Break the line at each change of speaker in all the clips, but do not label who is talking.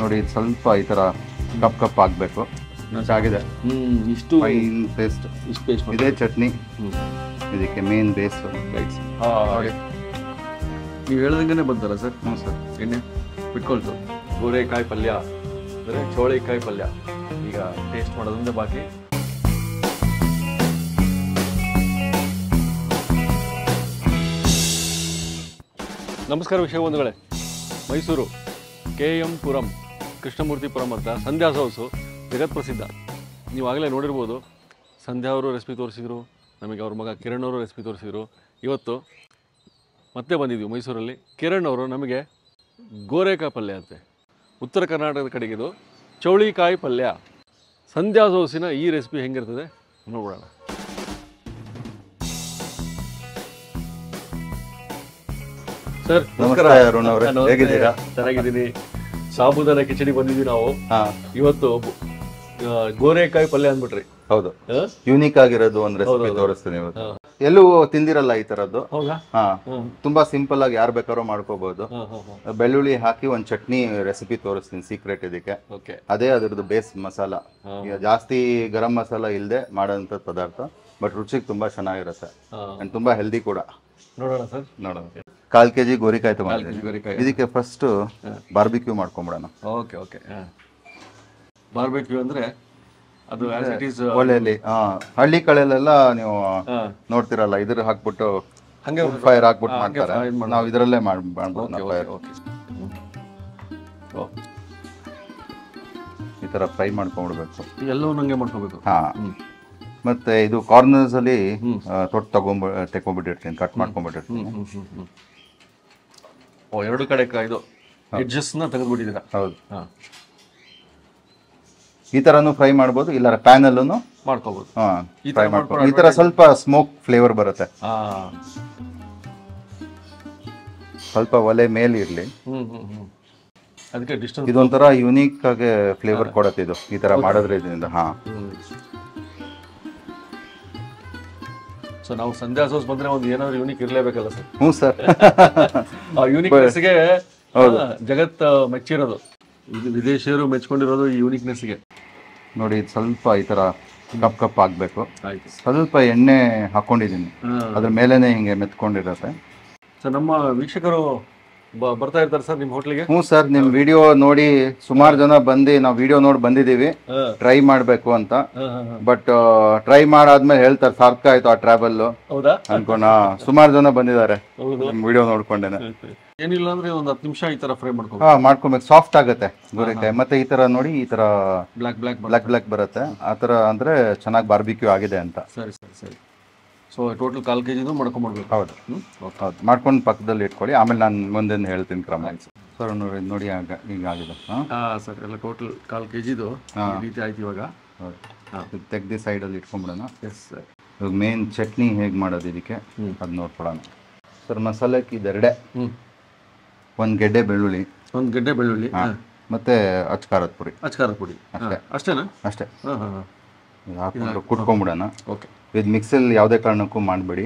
ನೋಡಿ ಇದು ಸ್ವಲ್ಪ ಈ ಥರ ಕಪ್ ಆಗಬೇಕು. ಆಗಿದೆ.
ಇಷ್ಟು
ಫೈನ್ ಪೇಸ್ಟ್.
ಇಷ್ಟು ಪೇಸ್ಟ್
ಇದೇ ಚಟ್ನಿ ಇದಕ್ಕೆ ಮೇನ್ ಬೇಸ್.
ರೈಟ್ಸ್. ನೀವು ಹೇಳ್ದಂಗೆ ಬಂತಲ್ಲ ಸರ್?
ಹ್ಞೂ ಸರ್.
ಎಣ್ಣೆ ಬಿಟ್ಕೊಳ್ತು. ಗೋರೆಕಾಯಿ ಪಲ್ಯ ಅಂದರೆ ಚೌಳಿಕಾಯಿ ಪಲ್ಯ. ಈಗ ಟೇಸ್ಟ್ ಮಾಡೋದ್ರಿಂದ ಬಾಕಿ. ನಮಸ್ಕಾರ ವೀಕ್ಷಕ ಬಂಧುಗಳೇ. ಮೈಸೂರು KM ಪುರಂ ಕೃಷ್ಣಮೂರ್ತಿಪುರಂ ಅಂತ ಸಂಧ್ಯಾ ಹೌಸು ಜಗತ್ ಪ್ರಸಿದ್ಧ. ನೀವು ಆಗಲೇ ನೋಡಿರ್ಬೋದು. ಸಂಧ್ಯಾ ಅವರು ರೆಸಿಪಿ ತೋರಿಸಿದ್ರು, ನಮಗೆ ಅವ್ರ ಮಗ ಕಿರಣ್ ಅವರು ರೆಸಿಪಿ ತೋರಿಸಿದ್ರು. ಇವತ್ತು ಮತ್ತೆ ಬಂದಿದ್ದೀವಿ ಮೈಸೂರಲ್ಲಿ. ಕಿರಣ್ ಅವರು ನಮಗೆ ಗೋರೆಕಾಯಿ ಪಲ್ಯ ಅಂತೆ, ಉತ್ತರ ಕರ್ನಾಟಕದ ಕಡೆಗಿದು ಚೌಳಿಕಾಯಿ ಪಲ್ಯ. ಸಂಧ್ಯಾ ಹೌಸಿನ ಈ ರೆಸಿಪಿ ಹೆಂಗಿರ್ತದೆ ನೋಡೋಣ. ಸರ್
ನಮಸ್ಕಾರ ಅರುಣ್ ಅವರೇ, ಹೇಗಿದ್ದೀರಾ?
ಚೆನ್ನಾಗಿದ್ದೀನಿ. ಸಾಬುದಾನ ಕಿಚಡಿ ಬಂದಿದ್ದೀವಿ ನಾವು. ಇವತ್ತು ಗೋರೆಕಾಯಿ ಪಲ್ಯ ಅಂದ್ಬಿಟ್ರಿ.
ಹೌದು, ಯೂನಿಕ್ ಆಗಿರೋದು ಒಂದು ರೆಸಿಪಿ ತೋರಿಸ್ತೀನಿ ಇವತ್ತು. ಎಲ್ಲೂ ತಿಂದಿರಲ್ಲ ಈ ತರದ್ದು. ಹಾ, ತುಂಬಾ ಸಿಂಪಲ್ ಆಗಿ ಯಾರು ಬೇಕಾದ್ರೂ ಮಾಡ್ಕೋಬಹುದು. ಬೆಳ್ಳುಳ್ಳಿ ಹಾಕಿ ಒಂದು ಚಟ್ನಿ ರೆಸಿಪಿ ತೋರಿಸ್ತೀನಿ, ಸೀಕ್ರೆಟ್ ಇದಕ್ಕೆ. ಅದೇ ಅದ್ರದ್ದು ಬೇಸ್ ಮಸಾಲ. ಜಾಸ್ತಿ ಗರಂ ಮಸಾಲ ಇಲ್ಲದೆ ಮಾಡೋಂಥ ಪದಾರ್ಥ, ಬಟ್ ರುಚಿಗೆ ತುಂಬಾ ಚೆನ್ನಾಗಿರುತ್ತೆ ಅಂಡ್ ತುಂಬಾ ಹೆಲ್ದಿ ಕೂಡ.
ನೋಡೋಣ ಸರ್, ನೋಡೋಣ.
1/4 kg ಗೋರಿಕಾಯಿ ತಗೊಂಡಿದ್ದೀನಿ. ಇದಕ್ಕೆ ಫಸ್ಟ್ ಬಾರ್ಬಿಕ್ಯೂ ಮಾಡ್ಕೊಂಬಿಡೋಣ.
Okay okay. ಬಾರ್ಬಿಕ್ಯೂ ಅಂದ್ರೆ ಅದು ಆಸ್ ಇಟ್ ಈಸ್
ಒಲೆಯಲ್ಲಿ. ಹಳ್ಳಿ ಕಡೆಯಲ್ಲೆಲ್ಲ ನೀವು ನೋಡ್ತಿರಲ್ಲ, ಇದ್ರ ಹಾಕ್ಬಿಟ್ಟು ಹಂಗೆ ಫೈರ್ ಹಾಕ್ಬಿಟ್ಟು ಮಾಡ್ತಾರೆ. ನಾವು ಇದರಲ್ಲೇ ಮಾಡ್ಬೋದು. ಈ ತರ ಫ್ರೈ ಮಾಡ್ಕೊಂಡ್ಬಿಡ್ಬೇಕು.
ಎಲ್ಲವೂ ನಂಗೆ ಮಾಡ್ಕೋಬೇಕು.
ಹಾ, ಮತ್ತೆ ಇದು ಕಾರ್ನರ್ಸ್ ಅಲ್ಲಿ ತೆಕೊಂಡ್ಬಿಟ್ಟಿರ್ತೀನಿ, ಕಟ್ ಮಾಡ್ಕೊಂಡ್ಬಿಟ್ಟಿರ್ತೀನಿ.
ಎರಡು ಕಡೆ ಇದು ಎಡ್ಜಸ್ ನ ತೆಗೆದ್ಬಿಟ್ಟಿದ್ದೀರಾ?
ಹೌದು. ಈ ತರನು ಫ್ರೈ ಮಾಡ್ಬೋದು, ಇಲ್ಲ ಪ್ಯಾನ್ ಅಲ್ಲೂ
ಮಾಡ್ಕೋಬಹುದು.
ಫ್ರೈ ಮಾಡ್ಕೊಂಡು ಈ ತರ ಸ್ವಲ್ಪ ಸ್ಮೋಕ್ ಫ್ಲೇವರ್ ಬರುತ್ತೆ. ಸ್ವಲ್ಪ ಒಲೆ ಮೇಲೆ ಇರ್ಲಿ,
ಅದಕ್ಕೆ ಡಿಸ್ಟೆನ್ಸ್.
ಇದೊಂಥರ ಯುನೀಕ್ ಆಗಿ ಫ್ಲೇವರ್ ಕೊಡುತ್ತೆ ಇದು, ಈ ತರ ಮಾಡೋದ್ರ ಇದರಿಂದ. ಹಾ,
ಸೊ ನಾವು ಸಂಧ್ಯಾ ಹೌಸ್ ಬಂದ್ರೆ ಒಂದು ಏನಾದ್ರು ಯೂನಿಕ್ ಇರ್ಲೇಬೇಕಲ್ಲ ಸರ್?
ಹ್ಞೂ ಸರ್.
ಆ ಯೂನಿಕ್ನೆಸ್ಗೆ ಜಗತ್ ಮೆಚ್ಚಿರೋದು, ವಿದೇಶಿಯರು ಮೆಚ್ಕೊಂಡಿರೋದು ಈ ಯೂನಿಕ್ನೆಸ್ಗೆ.
ನೋಡಿ ಇದು ಸ್ವಲ್ಪ ಈ ತರ ಕಪ್ ಆಗ್ಬೇಕು. ಸ್ವಲ್ಪ ಎಣ್ಣೆ ಹಾಕೊಂಡಿದ್ದೀನಿ, ಅದ್ರ ಮೇಲೇನೆ ಹಿಂಗೆ ಮೆತ್ಕೊಂಡಿರತ್ತೆ.
ಸರ್ ನಮ್ಮ ವೀಕ್ಷಕರು ಬರ್ತಾ ಇರ್ತಾರೆ ಸರ್ ನಿಮ್ಮ ಹೋಟ್ಲಿಗೆ?
ಹ್ಞೂ ಸರ್, ನಿಮ್ ವಿಡಿಯೋ ನೋಡಿ ಸುಮಾರು ಜನ ಬಂದು ನಾವು ವಿಡಿಯೋ ನೋಡಿ ಬಂದಿದ್ದೀವಿ ಟ್ರೈ ಮಾಡ್ಬೇಕು ಅಂತ. ಬಟ್ ಟ್ರೈ ಮಾಡಾದ್ಮೇಲೆ ಹೇಳ್ತಾರೆ ಸಾರ್ಥಕ ಆಯ್ತು ಆ ಟ್ರಾವೆಲ್ ಅನ್ಕೋಣ. ಸುಮಾರು ಜನ ಬಂದಿದ್ದಾರೆ ವಿಡಿಯೋ ನೋಡ್ಕೊಂಡೇನೆ.
ಏನಿಲ್ಲ ಅಂದ್ರೆ ಒಂದು 10 ನಿಮಿಷ ಈ ತರ ಫ್ರೈ
ಮಾಡ್ಕೊಬೇಕು. ಸಾಫ್ಟ್ ಆಗುತ್ತೆ ಗೋರೆಕಾಯಿ. ಮತ್ತೆ ಈ ತರ ನೋಡಿ, ಈ ತರ ಬ್ಲಾಕ್ ಬರುತ್ತೆ. ಆ ತರ ಅಂದ್ರೆ ಚೆನ್ನಾಗಿ ಬಾರ್ಬಿಕ್ಯೂ ಆಗಿದೆ ಅಂತ.
ಸರಿ ಸರಿ ಸರಿ. So total 1/4 kg ಮಾಡ್ಕೊಂಡ್ಬಿಡ್ಬೇಕು.
ಹೌದು ಹೌದು, ಮಾಡ್ಕೊಂಡು ಪಕ್ಕದಲ್ಲಿ ಇಟ್ಕೊಳ್ಳಿ. ಆಮೇಲೆ ನಾನು ಮುಂದೆ ಹೇಳ್ತೀನಿ ಕ್ರಮ. ಸರ್ ನೋಡಿ ಈಗ ಆಗಿದೆ.
ಸರ್ ಎಲ್ಲ ಟೋಟಲ್ 1/4 kg ಈ ರೀತಿ ಆಯ್ತು. ಇವಾಗ
ತೆಗ್ದು ಸೈಡಲ್ಲಿ ಇಟ್ಕೊಂಡ್ಬಿಡೋಣ.
Yes sir.
ಇವಾಗ ಮೇನ್ ಚಟ್ನಿ ಹೇಗೆ ಮಾಡೋದು ಇದಕ್ಕೆ ಅದು ನೋಡ್ಕೊಳ್ಳೋಣ. ಸರ್ ಮಸಾಲೆಗೆ ಇದೆರಡೆ, 1 ಗೆಡ್ಡೆ ಬೆಳ್ಳುಳ್ಳಿ,
1 ಗೆಡ್ಡೆ ಬೆಳ್ಳುಳ್ಳಿ,
ಮತ್ತೆ ಅಚ್ಕಾರದ ಪುಡಿ.
ಅಷ್ಟೇನಾ?
ಅಷ್ಟೇ. ಹಾಕೊಂಡು ಕುಟ್ಕೊಂಡ್ಬಿಡೋಣ.
ಓಕೆ.
ಇದು ಮಿಕ್ಸಲ್ಲಿ ಯಾವುದೇ ಕಾರಣಕ್ಕೂ ಮಾಡಬೇಡಿ,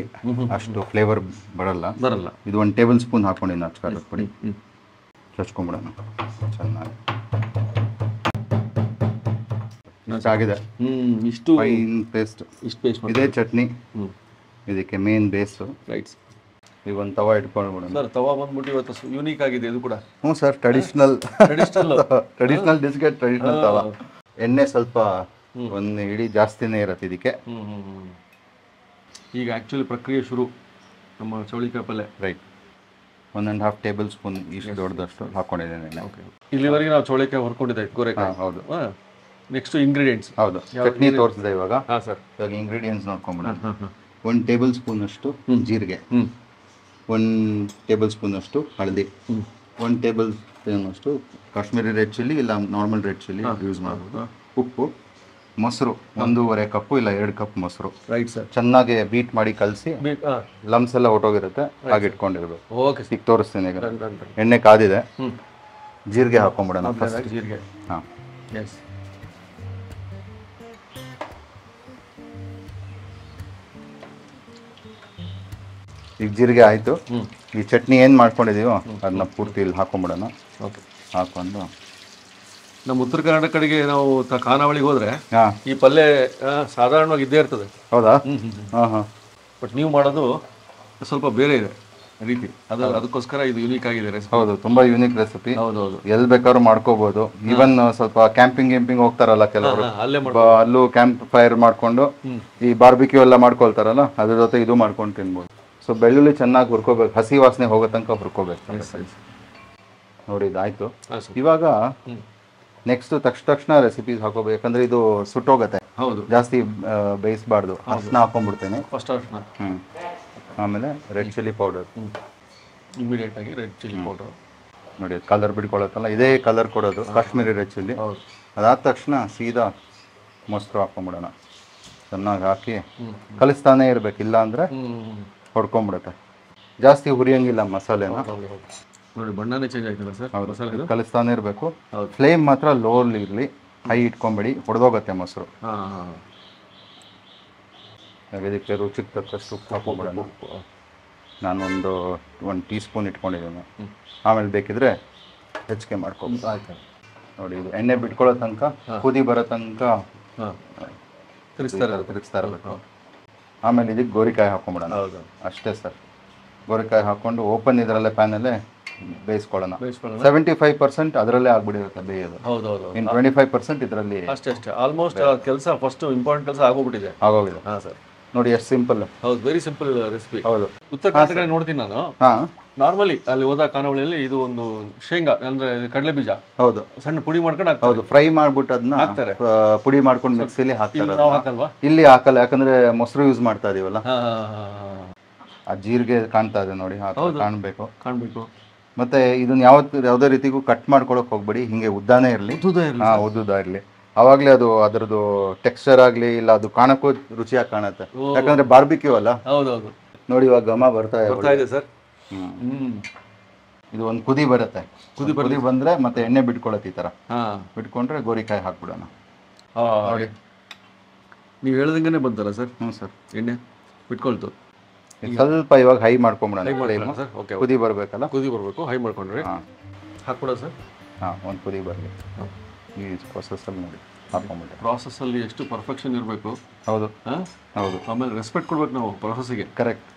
ಅಷ್ಟು ಫ್ಲೇವರ್ ಬರಲ್ಲ. ಇದು 1 ಟೇಬಲ್ ಸ್ಪೂನ್ ಹಾಕೊಂಡಿದ್ದೀನಿ ಅಚ್ಕಾರದ ಪುಡಿ. ಚಚ್ಕೊಂಡ್ಬಿಡೋಣ ಚೆನ್ನಾಗಿ. ಆಗಿದೆ.
ಇಷ್ಟು
ಫೈನ್ ಪೇಸ್ಟ್. ಇದೇ ಚಟ್ನಿ ಇದಕ್ಕೆ ಮೇನ್ ಬೇಸು.
ರೈಟ್ಸ್.
ಈಗ ಒಂದು ತವಾ ಇಟ್ಕೊಂಡ್ಬಿಡೋಣ.
ಸರ್ ತವಾ ಬಂದ್ಬಿಟ್ಟು ಇವತ್ತು ಯೂನಿಕ್ ಆಗಿದೆ ಇದು ಕೂಡ.
ಹ್ಞೂ ಸರ್, ಟ್ರೆಡಿಷನಲ್ ಡಿಶ್ಗೆ ಟ್ರೆಡಿಷನಲ್ ತವಾ. ಎಣ್ಣೆ ಸ್ವಲ್ಪ ಒಂದು ಇಡೀ ಜಾಸ್ತಿನೇ ಇರುತ್ತೆ ಇದಕ್ಕೆ.
ಈಗ ಆ್ಯಕ್ಚುಲಿ ಪ್ರಕ್ರಿಯೆ ಶುರು. ನಮ್ಮ ಚೌಳಿಕಾಯಿ ಪಲ್ಯ
ರೈಟ್ 1.5 ಟೇಬಲ್ ಸ್ಪೂನ್ ಇಷ್ಟು ದೊಡ್ಡದಷ್ಟು ಹಾಕೊಂಡಿದ್ದೇನೆ.
ಓಕೆ. ಇಲ್ಲಿವರೆಗೆ ನಾವು ಚೌಳಿಕಾಯಿ ಹೊರ್ಕೊಂಡಿದ್ದಾಯ್ತು, ಗೋರೆಕಾಯಿ.
ಹೌದು.
Next ingredients.
ಹೌದು, ಚಟ್ನಿ ತೋರಿಸಿದೆ ಇವಾಗ.
ಹಾಂ ಸರ್.
ಇವಾಗ ಇಂಗ್ರೀಡಿಯೆಂಟ್ಸ್ ನೋಡ್ಕೊಂಬಿಡೋಣ. 1 ಟೇಬಲ್ ಸ್ಪೂನ್ ಅಷ್ಟು ಜೀರಿಗೆ, 1 ಟೇಬಲ್ ಸ್ಪೂನ್ ಅಷ್ಟು ಹಳದಿ, 1 ಟೇಬಲ್ ಸ್ಪೂನ್ ಅಷ್ಟು ಕಾಶ್ಮೀರಿ ರೆಡ್ ಚಿಲ್ಲಿ ಇಲ್ಲ ನಾರ್ಮಲ್ ರೆಡ್ ಚಿಲ್ಲಿ ಯೂಸ್ ಮಾಡ್ಬೋದು. ಉಪ್ಪು, ಮೊಸರು 1.5 ಕಪ್ಪು ಇಲ್ಲ 2 ಕಪ್ ಮೊಸರು.
Right sir. ಚೆನ್ನಾಗಿ
ಬೀಟ್ ಮಾಡಿ ಕಲಸಿ, ಲಮ್ಸ್ ಎಲ್ಲ ಹೊಟ್ಟೋಗಿರುತ್ತೆ, ಹಾಗೆ ಇಟ್ಕೊಂಡಿರ್ಬೇಕು.
ಓಕೆ.
ಈಗ ತೋರಿಸ್ತೀನಿ. ಈಗ ಎಣ್ಣೆ ಕಾದಿದೆ, ಜೀರಿಗೆ ಹಾಕೊಂಡ್ಬಿಡೋಣ ಫಸ್ಟ್.
ಜೀರಿಗೆ.
ಹಾಂ,
ಎಸ್.
ಈಗ ಜೀರಿಗೆ ಆಯಿತು. ಈ ಚಟ್ನಿ ಏನು ಮಾಡ್ಕೊಂಡಿದ್ದೀವೋ ಅದನ್ನ ಪೂರ್ತಿ ಇಲ್ಲಿ ಹಾಕೊಂಡ್ಬಿಡೋಣ.
ಓಕೆ.
ಹಾಕೊಂಡು
ನಮ್ಮ ಉತ್ತರ ಕರ್ನಾಟಕ ಕಡೆಗೆ ನಾವು ಖಾನಾವಳಿಗೆ ಹೋದ್ರೆ
ಹಾ
ಈ ಪಲ್ಯ ಸಾಧಾರಣವಾಗಿ ಇದ್ದೇ ಇರ್ತದೆ.
ಹೌದಾ? ಹಾ ಹಾ.
ಬಟ್ ನೀವು ಮಾಡೋದು ಸ್ವಲ್ಪ ಬೇರೆ ಇದೆ ರೀತಿ, ಅದಕ್ಕೋಸ್ಕರ ಇದು ಯೂನಿಕ್ ಆಗಿದೆ ರೆಸಿಪಿ.
ಹೌದು, ತುಂಬಾ ಯೂನಿಕ್ ರೆಸಿಪಿ.
ಹೌದೌದು,
ಎಲ್ಲಿ ಬೇಕಾದ್ರೂ ಮಾಡ್ಕೋಬಹುದು. ಈವನ್ ಸ್ವಲ್ಪ ಕ್ಯಾಂಪಿಂಗ್ ಹೋಗ್ತಾರಲ್ಲ ಕೆಲವರು,
ಅಲ್ಲೇ
ಅಲ್ಲೂ ಕ್ಯಾಂಪ್ ಫೈರ್ ಮಾಡ್ಕೊಂಡು ಈ ಬಾರ್ಬಿಕ್ಯೂ ಎಲ್ಲ ಮಾಡ್ಕೊಳ್ತಾರಲ್ಲ, ಅದ್ರ ಜೊತೆ ಇದು ಮಾಡ್ಕೊಂಡು ತಿನ್ಬೋದು. ಸೊ ಬೆಳ್ಳುಳ್ಳಿ ಚೆನ್ನಾಗಿ ಹುರ್ಕೋಬೇಕು, ಹಸಿ ವಾಸನೆ ಹೋಗೋ ತನಕ ಹುರ್ಕೋಬೇಕು. ನೋಡಿ ಇದಾಯ್ತು. ಇವಾಗ ನೆಕ್ಸ್ಟ್ ತಕ್ಷಣ ರೆಸಿಪೀಸ್ ಹಾಕೋಬೇಕು, ಯಾಕಂದ್ರೆ ಇದು ಸುಟ್ಟೋಗತ್ತೆ.
ಹೌದು,
ಜಾಸ್ತಿ ಬೇಯಿಸಬಾರ್ದು. ಅರ್ಶನ ಹಾಕೊಂಡ್ಬಿಡ್ತೇನೆ
ಫಸ್ಟ್ ಅರ್ಶನ.
ಆಮೇಲೆ ರೆಡ್ ಚಿಲ್ಲಿ ಪೌಡರ್,
ಇಮಿಡಿಯೇಟ್ ಆಗಿ ರೆಡ್ ಚಿಲ್ಲಿ ಪೌಡರ್.
ನೋಡಿ ಕಲರ್ ಬಿಡ್ಕೊಳತ್ತಲ್ಲ, ಇದೇ ಕಲರ್ ಕೊಡೋದು ಕಾಶ್ಮೀರಿ ರೆಡ್ ಚಿಲ್ಲಿ. ಅದಾದ ತಕ್ಷಣ ಸೀದಾ ಮೊಸರು ಹಾಕೊಂಡ್ಬಿಡೋಣ. ಚೆನ್ನಾಗಿ ಹಾಕಿ ಕಲಿಸ್ತಾನೆ ಇರ್ಬೇಕು, ಇಲ್ಲ ಅಂದ್ರೆ ಹೊಡ್ಕೊಂಡ್ಬಿಡುತ್ತೆ. ಜಾಸ್ತಿ ಹುರಿಯಂಗಿಲ್ಲ ಮಸಾಲೆನ.
ನೋಡಿ ಬಣ್ಣನೇ ಚೇಂಜ್ ಆಯ್ತಲ್ಲ ಸರ್.
ಹೌದು, ಕಲಿಸ್ತಾನೆ ಇರಬೇಕು. ಫ್ಲೇಮ್ ಮಾತ್ರ ಲೋಲ್ ಇರಲಿ, ಹೈ ಇಟ್ಕೊಂಬೇಡಿ, ಹೊಡೆದೋಗತ್ತೆ ಮೊಸರು. ಇದಕ್ಕೆ ರುಚಿಗೆ ತಕ್ಕಷ್ಟು ಉಪ್ಪು ಹಾಕೊಂಡ್ಬಿಡೋಣ. ನಾನೊಂದು 1 ಟೀ ಸ್ಪೂನ್ ಇಟ್ಕೊಂಡಿದ್ದೀನಿ. ಆಮೇಲೆ ಬೇಕಿದ್ರೆ ಹೆಚ್ಚಿಗೆ ಮಾಡ್ಕೊಬೋದು. ಆಯ್ತು. ನೋಡಿ ಇದು ಎಣ್ಣೆ ಬಿಟ್ಕೊಳ್ಳೋ ತನಕ, ಕುದಿ ಬರೋ ತನಕ ತಿರುಗಿಸ್ತಾ ಇರಬೇಕು. ಆಮೇಲೆ ಇದಕ್ಕೆ ಗೋರಿಕಾಯಿ ಹಾಕೊಂಡ್ಬಿಡೋಣ. ಅಷ್ಟೇ ಸರ್. ಗೋರಿಕಾಯಿ ಹಾಕೊಂಡು ಓಪನ್ ಇದರಲ್ಲೇ ಪ್ಯಾನಲ್ಲೇ ಬೇಯಿಸ್ಕೊಳ್ಳೋಣ. 75% ಅದರಲ್ಲೇ ಆಗ್ಬಿಟ್ಟಿರುತ್ತೆ ಬೇಯೋದು. ಇನ್ನು 25% ಇದರಲ್ಲಿ
ಅಷ್ಟೇ. ಆಲ್ಮೋಸ್ಟ್ ಕೆಲಸ ಫಸ್ಟ್ ಇಂಪಾರ್ಟೆಂಟ್ ಕೆಲಸ ಆಗೋಗಿದೆ.
ಹಾಂ ಸರ್. ನೋಡಿ ಎಷ್ಟು ಸಿಂಪಲ್.
ಹೌದು, ವೆರಿ ಸಿಂಪಲ್ ರೆಸಿಪಿ.
ಹೌದು,
ಉತ್ತರ ಕರ್ನಾಟಕ ನೋಡ್ತೀನಿ ನಾನು. ನಾರ್ಮಲಿ ಅಲ್ಲಿ ಹೋದ ಖಾನಾವಳಿಯಲ್ಲಿ ಇದು ಒಂದು ಶೇಂಗಾ ಅಂದ್ರೆ ಕಡಲೆ ಬೀಜ, ಹೌದು, ಸಣ್ಣ ಪುಡಿ ಮಾಡ್ಕೊಂಡು ಹೌದು
ಫ್ರೈ ಮಾಡ್ಬಿಟ್ಟು ಅದನ್ನ ಹಾಕ್ತಾರೆ. ಪುಡಿ ಮಾಡ್ಕೊಂಡು ಮಿಕ್ಸಿಲಿ ಹಾಕ್ತಾರೆ. ಇಲ್ಲಿ ಹಾಕಲ್ಲ, ಯಾಕಂದ್ರೆ ಮೊಸರು ಯೂಸ್ ಮಾಡ್ತಾ ಇದೀವಲ್ಲ. ಆ ಜೀರಿಗೆ ಕಾಣ್ತಾ ಇದೆ ನೋಡಿ, ಕಾಣ್ಬೇಕು. ಮತ್ತೆ ಇದನ್ನ ಯಾವ್ದೇ ರೀತಿಗೂ ಕಟ್ ಮಾಡ್ಕೊಳಕ್ ಹೋಗ್ಬೇಡಿ, ಹಿಂಗೆ ಉದ್ದಾನೇ ಇರಲಿ. ಉದ್ದುದ ಇರಲಿ, ಅವಾಗ್ಲೇ ಅದು ಅದರದ್ದು ಟೆಕ್ಸ್ಚರ್ ಆಗ್ಲಿ, ಇಲ್ಲ ಅದು ಕಾಣಕ್ಕೂ ರುಚಿಯಾಗಿ ಕಾಣುತ್ತೆ. ಯಾಕಂದ್ರೆ ಬಾರ್ಬಿಕ್ಯೂ ಅಲ್ಲ.
ಹೌದೌದು.
ನೋಡಿ ಇವಾಗ ಘಮ ಬರ್ತಾ
ಇದೆ ಸರ್.
ಇದು ಒಂದು ಕುದಿ ಬರುತ್ತೆ. ಕುದಿ ಬಂದ್ರೆ ಮತ್ತೆ ಎಣ್ಣೆ ಬಿಟ್ಕೊಳತ್ತೆ. ಈ ತರ ಬಿಟ್ಕೊಂಡ್ರೆ ಗೋರಿಕಾಯಿ ಹಾಕ್ಬಿಡೋಣ.
ನೋಡಿ ನೀವು ಹೇಳ್ದಂಗೆ ಬಂತಲ್ಲ ಸರ್.
ಸರ್,
ಎಣ್ಣೆ ಬಿಟ್ಕೊಳ್ತು.
ಸ್ವಲ್ಪ ಇವಾಗ ಹೈ ಮಾಡ್ಕೊಂಬಿಡೋಣ. ಕುದಿ ಬರ್ಬೇಕಲ್ಲ,
ಹೈ ಮಾಡ್ಕೊಂಡ್ರೆ ಹಾಕ್ಬಿಡೋ ಸರ್.
ಒಂದು ಕುದಿ ಬರಲಿ. ಈ ಪ್ರೊಸೆಸ್ಸಲ್ಲಿ ನೋಡಿ ಹಾಕೊಂಡ್ಬಿಟ್ಟೆ.
ಪ್ರಾಸೆಸ್ಸಲ್ಲಿ ಎಷ್ಟು ಪರ್ಫೆಕ್ಷನ್ ಇರಬೇಕು.
ಹೌದು.
ಆಮೇಲೆ ರೆಸ್ಪೆಕ್ಟ್ ಕೊಡ್ಬೇಕು ನಾವು ಪ್ರೊಸೆಸ್ಸಿಗೆ.
Correct.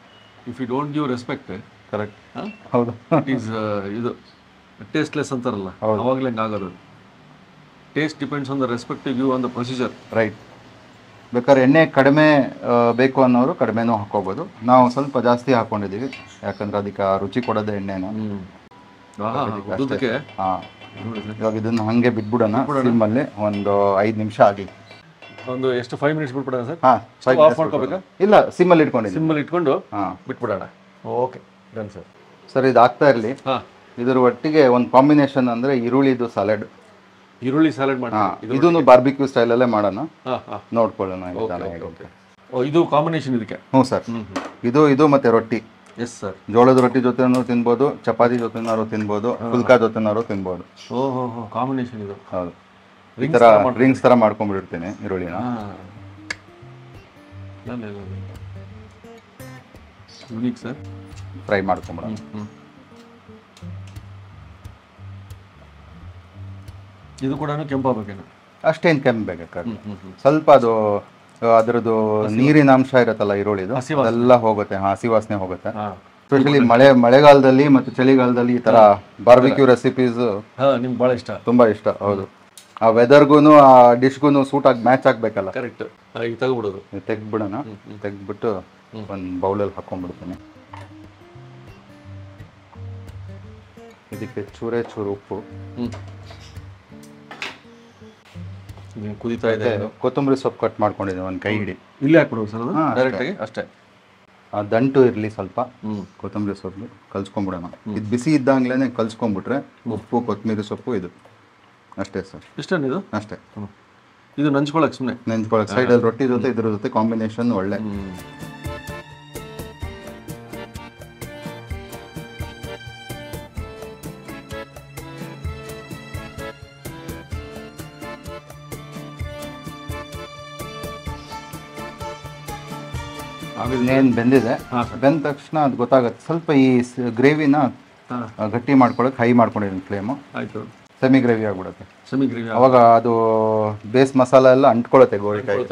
If you don't give respect,
correct. ಹೌದು,
ಇಟ್ ಈಸ್ ಇದು ಟೇಸ್ಟ್ಲೆಸ್ ಅಂತಾರಲ್ಲ, ಅವಾಗಲೇ ಹಂಗಾಗೋದು. Taste depends on the respect you give on the procedure.
Right. ಬೇಕಾದ್ರೆ ಎಣ್ಣೆ ಕಡಿಮೆ ಬೇಕು ಅನ್ನೋರು ಕಡಿಮೆನೂ ಹಾಕೋಬೋದು. ನಾವು ಸ್ವಲ್ಪ ಜಾಸ್ತಿ ಹಾಕೊಂಡಿದ್ದೀವಿ, ಯಾಕಂದ್ರೆ ಅದಕ್ಕೆ ರುಚಿ ಕೊಡೋದೇ ಎಣ್ಣೆನ. ಇವಾಗ ಇದನ್ನ ಹಂಗೆ ಬಿಟ್ಬಿಡೋಣ ಸಿಮ್ಮಲ್ಲಿ. ಒಂದು 5 ನಿಮಿಷ ಆಗಿ.
ಒಂದು ಎಷ್ಟು 5 ಮಿನಿಟ್ಸ್ ಬಿಟ್ಬಿಡೋಣ ಸರ್?
ಆಫ್ ಮಾಡ್ಕೋಬೇಕಾ? ಇಲ್ಲ, ಸಿಮ್ಮಲ್ಲಿ
ಇಟ್ಕೊಂಡು ಬಿಟ್ಬಿಡೋಣ. Okay, done sir.
ಸರ್, ಇದು ಆಗ್ತಾ ಇರಲಿ. ಇದ್ರ ಒಟ್ಟಿಗೆ ಒಂದು ಕಾಂಬಿನೇಷನ್ ಅಂದ್ರೆ ಈರುಳ್ಳಿದು ಸಲಾಡ್.
ಈರುಳ್ಳಿ ಸಲಾಡ್ ಮಾಡಿ
ಇದನ್ನು ಬಾರ್ಬಿಕ್ಯೂ ಸ್ಟೈಲಲ್ಲೇ ಮಾಡೋಣ, ನೋಡ್ಕೊಳ್ಳೋಣ.
ಇದು ಕಾಂಬಿನೇಷನ್ ಇದಕ್ಕೆ?
ಹ್ಞೂ ಸರ್. ಇದು ಮತ್ತೆ ರೊಟ್ಟಿ.
Yes sir.
ಜೋಳದ ರೊಟ್ಟಿ ಜೊತೆನೂ ತಿನ್ಬೋದು, ಚಪಾತಿ ಜೊತೆನಾರು ತಿನ್ಬೋದು, ಫುಲ್ಕಾ ಜೊತೆನಾರು ತಿನ್ಬೋದು.
ಕಾಂಬಿನೇಷನ್ ಇದು.
ಹೌದು, ಈ ಥರ ರಿಂಗ್ಸ್ ಥರ ಮಾಡ್ಕೊಂಡ್ಬಿಟ್ಟಿರ್ತೀನಿ ಈರುಳ್ಳಿನ.
Unique sir.
ಫ್ರೈ ಮಾಡ್ಕೊಂಬಿಡೋಣ.
ಇದು ಕೂಡ ಕೆಂಪಾಗಬೇಕೇನು?
ಅಷ್ಟೇನು ಕೆಂಪು ಬೇಕಾದ್ರೆ ಸ್ವಲ್ಪ ಅದು ಅದರದ್ದು ನೀರಿನ ಅಂಶ ಇರುತ್ತಲ್ಲ ಈರುಳ್ಳಿದು, ಅದೆಲ್ಲ ಹೋಗುತ್ತೆ. ಹಸಿ ವಾಸನೆ ಹೋಗುತ್ತೆ. ಎಸ್ಪೆಷಲಿ ಮಳೆಗಾಲದಲ್ಲಿ ಮತ್ತು ಚಳಿಗಾಲದಲ್ಲಿ ಈ ತರ ಬಾರ್ಬಿಕ್ಯೂ ರೆಸಿಪೀಸ್
ನಿಮ್ಗೆ ಭಾಳ ಇಷ್ಟ?
ತುಂಬಾ ಇಷ್ಟ. ಹೌದು, ಆ ವೆದರ್ಗೂ ಆ ಡಿಶ್ಗೂ ಸೂಟ್ ಆಗಿ ಮ್ಯಾಚ್ ಆಗ್ಬೇಕಲ್ಲ.
ಕರೆಕ್ಟ್. ಈಗ ತೆಗ್ಬಿಡೋದು.
ತೆಗ್ಬಿಡೋಣ. ತೆಗ್ಬಿಟ್ಟು ಒಂದು ಬೌಲಲ್ಲಿ ಹಾಕೊಂಡ್ಬಿಡ್ತೀನಿ. ಇದಕ್ಕೆ ಚೂರು ಉಪ್ಪು,
ಕುದಿತಾ ಇದೆ.
ಕೊತ್ತಂಬರಿ ಸೊಪ್ಪು ಕಟ್ ಮಾಡ್ಕೊಂಡಿದ್ದೀನಿ, ಒಂದು ಕೈ ಹಿಡಿ.
ಇಲ್ಲೇ ಹಾಕ್ಬಿಡೋದು ಸರ್? ಡೈರೆಕ್ಟ್ ಆಗಿ ಅಷ್ಟೇ.
ಆ ದಂಟು ಇರಲಿ ಸ್ವಲ್ಪ. ಕೊತ್ತಂಬರಿ ಸೊಪ್ಪು ಕಲ್ಸ್ಕೊಂಡ್ಬಿಡೋಣ. ಇದು ಬಿಸಿ ಇದ್ದಂಗ್ಲೇ ಕಲ್ಸ್ಕೊಂಡ್ಬಿಟ್ರೆ ಉಪ್ಪು, ಕೊತ್ತಂಬರಿ ಸೊಪ್ಪು, ಇದು ಅಷ್ಟೇ ಸರ್.
ಇಷ್ಟೇನು ಇದು?
ಅಷ್ಟೇ.
ಇದು ನಂಚ್ಕೊಳಕ್ಕೆ ಸುಮ್ಮನೆ
ನೆಂಚ್ಕೊಳಕ್ಕೆ. ಸೈಡಲ್ಲಿ ರೊಟ್ಟಿ ಜೊತೆ ಇದ್ರ ಜೊತೆ ಕಾಂಬಿನೇಷನ್ ಒಳ್ಳೆ. ಇನ್ನೇನು ಬೆಂದಿದೆ. ಬೆಂದ ತಕ್ಷಣ ಅದು ಗೊತ್ತಾಗುತ್ತೆ. ಸ್ವಲ್ಪ ಈ ಗ್ರೇವಿನ ಗಟ್ಟಿ ಮಾಡ್ಕೊಳಕ್ಕೆ ಹೈ ಮಾಡ್ಕೊಂಡಿದ್ದೀನಿ ಫ್ಲೇಮು.
ಆಯಿತು.
ಸೆಮಿ ಗ್ರೇವಿ ಆಗ್ಬಿಡುತ್ತೆ.
ಸೆಮಿ ಗ್ರೇವಿ
ಅವಾಗ ಅದು ಬೇಸ್ ಮಸಾಲ ಎಲ್ಲ ಅಂಟ್ಕೊಳ್ಳುತ್ತೆ ಗೋರಿಕಾಯಿ.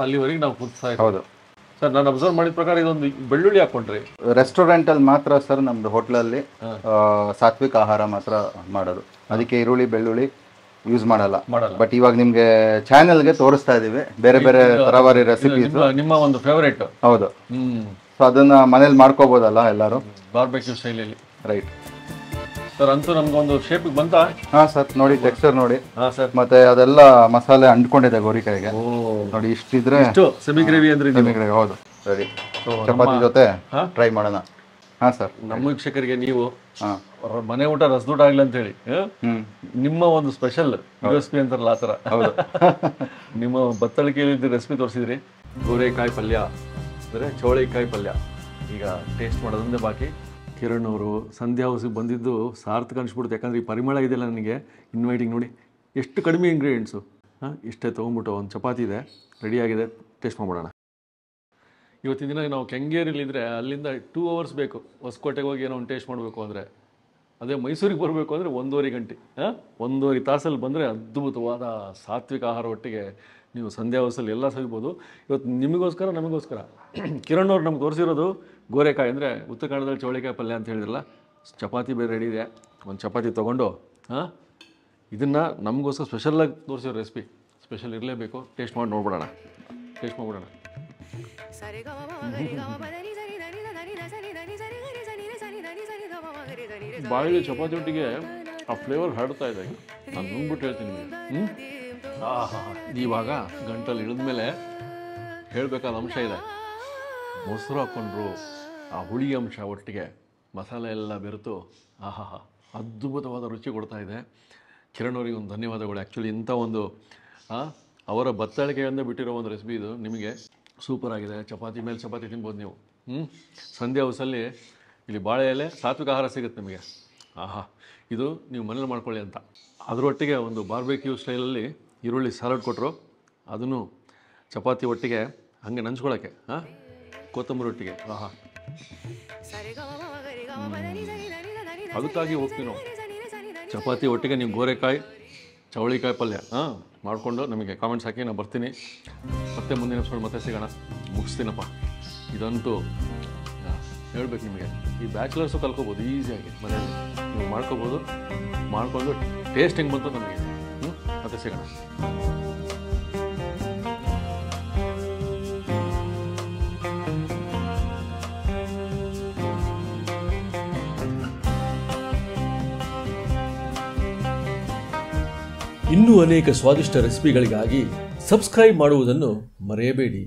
ಅಲ್ಲಿವರೆಗೆ ನಾವು ಕುದಿಸ್ತಾ ಇದ್ದೀವಿ.
ಹೌದು
ಸರ್, ನಾನು ಅಬ್ಸರ್ವ್ ಮಾಡಿದ ಪ್ರಕಾರ ಇದೊಂದು ಬೆಳ್ಳುಳ್ಳಿ ಹಾಕೊಂಡ್ರಿ.
ರೆಸ್ಟೋರೆಂಟ್ ಅಲ್ಲಿ ಮಾತ್ರ ಸರ್, ನಮ್ದು ಹೋಟ್ಲಲ್ಲಿ ಸಾತ್ವಿಕ ಆಹಾರ ಮಾತ್ರ ಮಾಡೋದು, ಅದಕ್ಕೆ ಈರುಳ್ಳಿ ಬೆಳ್ಳುಳ್ಳಿ ಯೂಸ್ ಮಾಡಲ್ಲ. ಬಟ್ ಇವಾಗ ನಿಮ್ಗೆ ಚಾನೆಲ್ಗೆ ತೋರಿಸ್ತಾ ಇದೀವಿ ಬೇರೆ ಬೇರೆ ತರವಾರಿ ರೆಸಿಪೀಸ್.
ನಿಮ್ಮ ಒಂದು ಫೇವರೇಟ್.
ಹೌದು. ಸೊ ಅದನ್ನ ಮನೇಲಿ ಮಾಡ್ಕೋಬಹುದಲ್ಲ ಎಲ್ಲರೂ
ಬಾರ್ಬೆಕ್ಯೂ ಸ್ಟೈಲಲ್ಲಿ.
ರೈಟ್
ಸರ್, ಅಂತೂ ನಮ್ಗೊಂದು ಶೇಪ್ ಬಂತ.
ಹಾ ಸರ್, ನೋಡಿ ಟೆಕ್ಸ್ಚರ್ ನೋಡಿ.
ಹಾ ಸರ್.
ಮತ್ತೆ ಅದೆಲ್ಲ ಮಸಾಲೆ ಅಂಟ್ಕೊಂಡಿದೆ ಗೋರಿಕಾಯಿಗೆ ನೋಡಿ. ಇಷ್ಟಿದ್ರೆ
ಸೆಮಿ ಗ್ರೇವಿ ಅಂದ್ರೆ
ಸೆಮಿ ಗ್ರೇವಿ. ಹೌದು. ಸರಿ, ಚಪಾತಿ ಜೊತೆ ಟ್ರೈ ಮಾಡೋಣ. ಹಾ ಸರ್.
ನಮ್ಮ ವೀಕ್ಷಕರಿಗೆ ನೀವು ಮನೆ ಊಟ ರಸದೂಟ ಆಗ್ಲಿ ಅಂತ ಹೇಳಿ ನಿಮ್ಮ ಒಂದು ಸ್ಪೆಷಲ್ ರೆಸಿಪಿ ಅಂತಾರಲ್ಲ ಆ ಥರ ನಿಮ್ಮ ಬತ್ತಳಿಕೆಯಲ್ಲಿ ರೆಸಿಪಿ ತೋರಿಸಿದ್ರಿ. ಗೋರೆಕಾಯಿ ಪಲ್ಯ ಅಂದರೆ ಚೌಳಿಕಾಯಿ ಪಲ್ಯ. ಈಗ ಟೇಸ್ಟ್ ಮಾಡೋದೊಂದೇ ಬಾಕಿ. ಕಿರಣ್ ಅವರು ಸಂಧ್ಯಾ ಹೌಸಿಗೆ ಬಂದಿದ್ದು ಸಾರ್ಥಕ ಅನಿಸ್ಬಿಡುತ್ತೆ. ಯಾಕಂದರೆ ಈ ಪರಿಮಳ ಇದೆಯಲ್ಲ ನನಗೆ ಇನ್ವೈಟಿಂಗ್. ನೋಡಿ ಎಷ್ಟು ಕಡಿಮೆ ಇಂಗ್ರೀಡಿಯೆಂಟ್ಸು. ಇಷ್ಟೇ ತೊಗೊಂಬಿಟ್ಟು ಒಂದು ಚಪಾತಿ ಇದೆ, ರೆಡಿಯಾಗಿದೆ, ಟೇಸ್ಟ್ ಮಾಡ್ಬಿಡೋಣ. ಇವತ್ತಿನ ದಿನ ನಾವು ಕೆಂಗೇರಿಲಿದ್ದರೆ ಅಲ್ಲಿಂದ 2 hours ಬೇಕು ಹೊಸಕೋಟೆಗೆ ಹೋಗಿ ಏನೋ ಒಂದು ಟೇಸ್ಟ್ ಮಾಡಬೇಕು ಅಂದರೆ. ಅದೇ ಮೈಸೂರಿಗೆ ಬರಬೇಕು ಅಂದರೆ 1.5 ಗಂಟೆ. 1.5 ತಾಸಲ್ಲಿ ಬಂದರೆ ಅದ್ಭುತವಾದ ಸಾತ್ವಿಕ ಆಹಾರ ಒಟ್ಟಿಗೆ ನೀವು ಸಂಧ್ಯಾ ಹೌಸಲ್ಲಿ ಎಲ್ಲ ಸವಿಬೋದು. ಇವತ್ತು ನಿಮಗೋಸ್ಕರ ನಮಗೋಸ್ಕರ ಕಿರಣ್ ಅವ್ರು ನಮ್ಗೆ ತೋರಿಸಿರೋದು ಗೋರೆಕಾಯಿ, ಅಂದರೆ ಉತ್ತರ ಕನ್ನಡದಲ್ಲಿ ಚೌಳಿಕಾಯಿ ಪಲ್ಯ ಅಂತ ಹೇಳಿದ್ರಲ್ಲ. ಚಪಾತಿ ಬೇರೆ ರೆಡಿ ಇದೆ. ಒಂದು ಚಪಾತಿ ತೊಗೊಂಡು ಇದನ್ನು ನಮಗೋಸ್ಕರ ಸ್ಪೆಷಲಾಗಿ ತೋರಿಸಿರೋ ರೆಸಿಪಿ. ಸ್ಪೆಷಲ್ ಇರಲೇಬೇಕು. ಟೇಸ್ಟ್ ಮಾಡಿ ನೋಡ್ಬಿಡೋಣ. ಟೇಸ್ಟ್ ಮಾಡಿಬಿಡೋಣ. ಬಾಯಿಲಿ ಚಪಾತಿ ಒಟ್ಟಿಗೆ ಆ ಫ್ಲೇವರ್ ಹರಡ್ತಾ ಇದೆ. ನಾನು ನುಂಗ್ಬಿಟ್ಟು ಹೇಳ್ತೀನಿ ನಿಮಗೆ. ಇವಾಗ ಗಂಟಲ್ಲಿ ಇಳಿದ್ಮೇಲೆ ಹೇಳಬೇಕಾದ ಅಂಶ ಇದೆ. ಮೊಸರು ಹಾಕ್ಕೊಂಡ್ರು, ಆ ಹುಳಿ ಅಂಶ ಒಟ್ಟಿಗೆ ಮಸಾಲೆ ಎಲ್ಲ ಬೆರೆತು ಅದ್ಭುತವಾದ ರುಚಿ ಕೊಡ್ತಾ ಇದೆ. ಕಿರಣ್ ಅವರಿಗೆ ಒಂದು ಧನ್ಯವಾದಗಳು. ಆ್ಯಕ್ಚುಲಿ ಇಂಥ ಒಂದು ಅವರ ಬತ್ತಳಿಕೆಯಿಂದ ಬಿಟ್ಟಿರೋ ಒಂದು ರೆಸಿಪಿ ಇದು ನಿಮಗೆ ಸೂಪರ್ ಆಗಿದೆ. ಚಪಾತಿ ಮೇಲೆ ಚಪಾತಿ ತಿನ್ಬೋದು ನೀವು. ಸಂಧ್ಯಾ ಹೌಸಲ್ಲಿ ಇಲ್ಲಿ ಬಾಳೆ ಎಲೆ ಸಾತ್ವಿಕ ಆಹಾರ ಸಿಗುತ್ತೆ ನಿಮಗೆ. ಇದು ನೀವು ಮನೇಲಿ ಮಾಡ್ಕೊಳ್ಳಿ ಅಂತ. ಅದರೊಟ್ಟಿಗೆ ಒಂದು ಬಾರ್ಬೆಕ್ಯೂ ಸ್ಟೈಲಲ್ಲಿ ಈರುಳ್ಳಿ ಸಲಾಡ್ ಕೊಟ್ಟರು, ಅದನ್ನು ಚಪಾತಿ ಒಟ್ಟಿಗೆ ಹಾಗೆ ನಂಚ್ಕೊಳ್ಳೋಕ್ಕೆ, ಕೊತ್ತಂಬರಿ ಒಟ್ಟಿಗೆ. ಅದಕ್ಕಾಗಿ ಹೋಗ್ತೀವಿ ನಾವು. ಚಪಾತಿ ಒಟ್ಟಿಗೆ ನೀವು ಗೋರೆಕಾಯಿ ಚೌಳಿಕಾಯಿ ಪಲ್ಯ ಮಾಡಿಕೊಂಡು ನಮಗೆ ಕಾಮೆಂಟ್ಸ್ ಹಾಕಿ. ನಾನು ಬರ್ತೀನಿ ಮತ್ತೆ ಮುಂದಿನ ಎಪಿಸೋಡ್ ಮತ್ತೆ ಸಿಗೋಣ. ಮುಗಿಸ್ತೀನಪ್ಪ. ಇದಂತೂ ಹೇಳ್ಬೇಕು ನಿಮಗೆ. ಈ ಬ್ಯಾಚುಲರ್ಸು ಕಲ್ಕೋಬೋದು ಈಸಿಯಾಗಿ ಮನೆಯಲ್ಲಿ. ನೀವು ಮಾಡ್ಕೋಬೋದು. ಮಾಡ್ಕೊಂಡು ಟೇಸ್ಟ್ ಹೆಂಗೆ ಬಂತು ನಮಗೆ. ಮತ್ತೆ ಸಿಗೋಣ.
ಇನ್ನೂ ಅನೇಕ ಸ್ವಾದಿಷ್ಟ ರೆಸಿಪಿಗಳಿಗಾಗಿ ಸಬ್ಸ್ಕ್ರೈಬ್ ಮಾಡುವುದನ್ನು ಮರೆಯಬೇಡಿ.